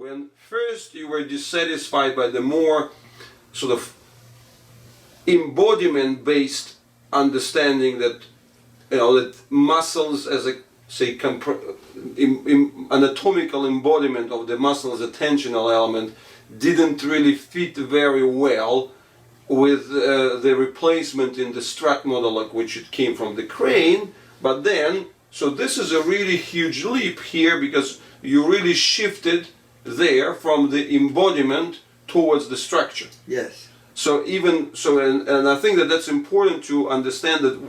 when first you were dissatisfied by the more sort of embodiment-based understanding that, you know, that muscles as a, say, anatomical embodiment of the muscle's attentional element didn't really fit very well with the replacement in the strut model, like which it came from the crane. But then, so this is a really huge leap here, because you really shifted there from the embodiment towards the structure. Yes. So even so, and I think that that's important to understand, that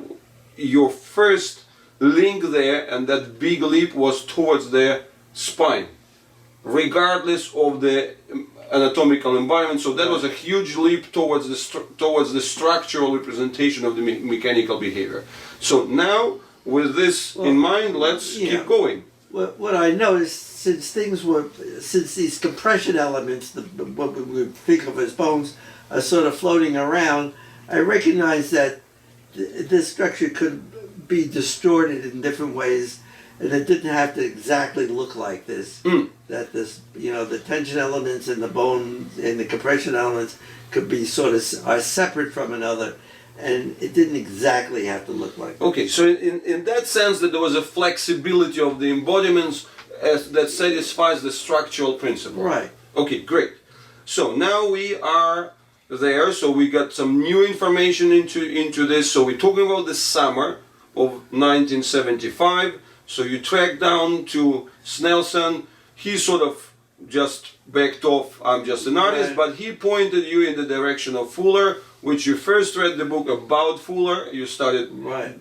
your first link there and that big leap was towards the spine, regardless of the anatomical environment. So that was a huge leap towards the structural representation of the mechanical behavior. So now, with this in mind, let's keep going. What I noticed, since these compression elements, what we would think of as bones, are sort of floating around, I recognized that this structure could be distorted in different ways, and it didn't have to exactly look like this. That this, you know, the tension elements and the bone and the compression elements could be sort of are separate from another, and it didn't exactly have to look like that. Okay, so in that sense, that there was a flexibility of the embodiments that satisfies the structural principle. Right. Okay, great. So now we are there, so we got some new information into this. So we're talking about the summer of 1975. So you track down to Snelson. He sort of just backed off, I'm just an artist, Right. but he pointed you in the direction of Fuller, which you first read the book about Fuller. You started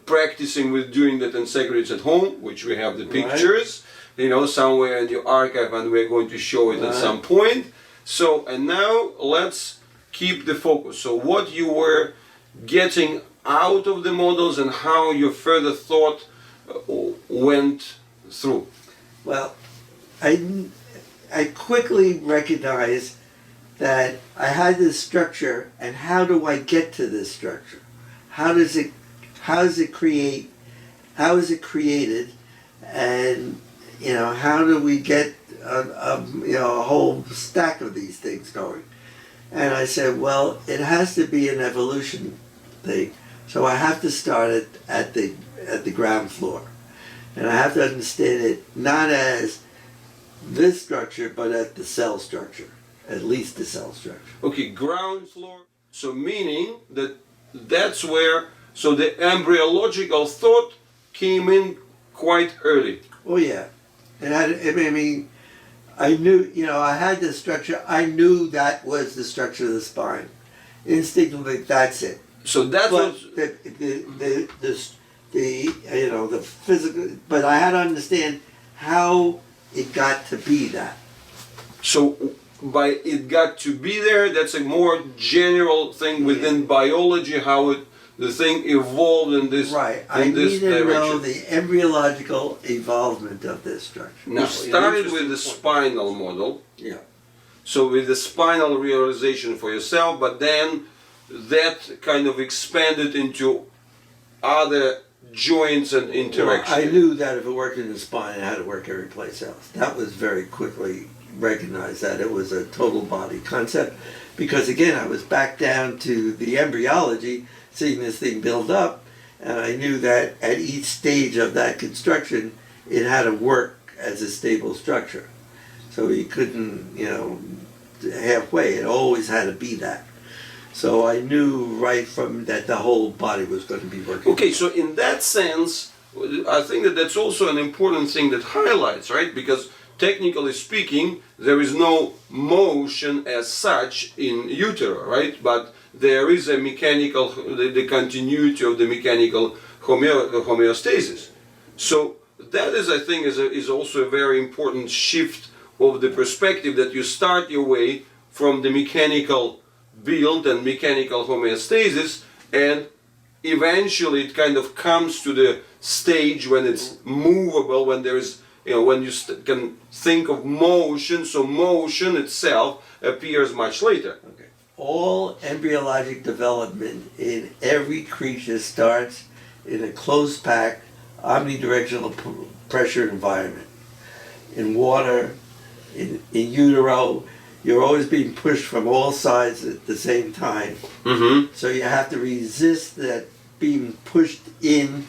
practicing with doing the tensegrities at home, which we have the pictures, you know, somewhere in your archive, and we're going to show it at some point. So, and now let's keep the focus. So what you were getting out of the models and how your further thought went through. Well, I quickly recognized that I had this structure, and how do I get to this structure? How is it created, and you know, how do we get a whole stack of these things going? And I said, well, it has to be an evolution thing, so I have to start it at the ground floor, and I have to understand it not as this structure, but at the cell structure. At least the cell structure. Okay, ground floor. So meaning that that's where, so the embryological thought came in quite early. Oh yeah. I mean, I knew, you know, I had this structure. I knew that was the structure of the spine. Instinctively, that's it. So that was the physical. But I had to understand how it got to be that. So by it got to be there, that's a more general thing within biology, how the thing evolved in this right. I need to know the embryological evolvement of this structure. Now, we started with the spinal model. Yeah. So with the spinal realization for yourself, but then that kind of expanded into other joints and interactions. Well, I knew that if it worked in the spine, it had to work every place else. That was very quickly recognized, that it was a total body concept, because again, I was back down to the embryology, seeing this thing build up, and I knew that at each stage of that construction, it had to work as a stable structure. So you couldn't, you know, halfway, it always had to be that. So I knew right from that the whole body was going to be working. Okay, so in that sense, I think that that's also an important thing that highlights, right? Because technically speaking, there is no motion as such in utero, right? But there is a mechanical, the continuity of the mechanical homeostasis. So that is, I think, is also a very important shift of the perspective, that you start your way from the mechanical build and mechanical homeostasis, and eventually it kind of comes to the stage when it's movable, when there is, you know, when you can think of motion, so motion itself appears much later. Okay. All embryologic development in every creature starts in a closed packed, omnidirectional pressure environment. In water, in utero, you're always being pushed from all sides at the same time. Mm-hmm. So you have to resist that being pushed in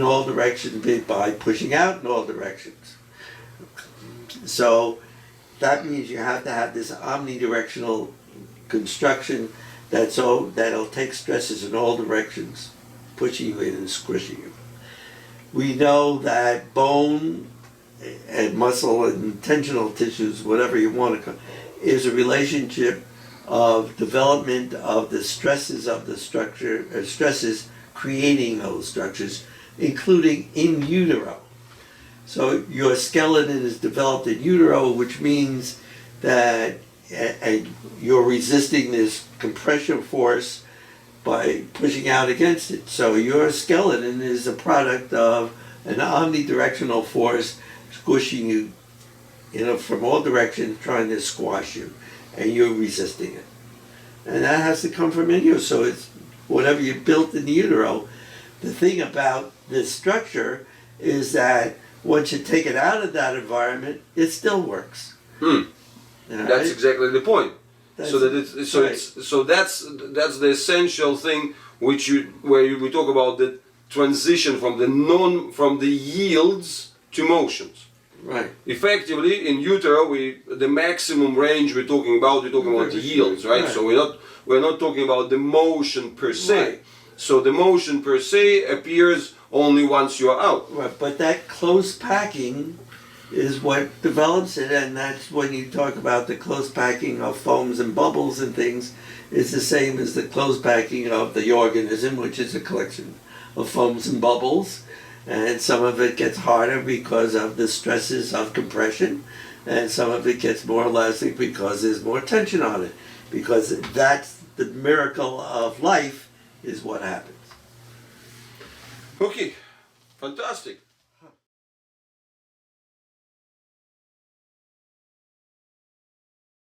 all directions by pushing out in all directions. So that means you have to have this omnidirectional construction that'll take stresses in all directions, pushing you in and squishing you. We know that bone and muscle and tensional tissues, whatever you want to call, is a relationship of development of the stresses of the structure, stresses creating those structures, including in utero. So your skeleton is developed in utero, which means that you're resisting this compression force by pushing out against it. So your skeleton is a product of an omnidirectional force squishing you, from all directions, trying to squash you, and you're resisting it. And that has to come from in you. So it's whatever you built in the utero. The thing about this structure is that once you take it out of that environment, it still works. That's Right? exactly the point. That's So that's the essential thing where we talk about the transition from the yields to motions. Right. Effectively, in utero, the maximum range we're talking about the yields, right? So we're not talking about the motion per se. Right. So the motion per se appears only once you are out. Right. But that close packing is what develops it, and that's when you talk about the close packing of foams and bubbles and things, is the same as the close packing of the organism, which is a collection of foams and bubbles. And some of it gets harder because of the stresses of compression, and some of it gets more elastic because there's more tension on it. Because that's the miracle of life, is what happens. Okay, fantastic.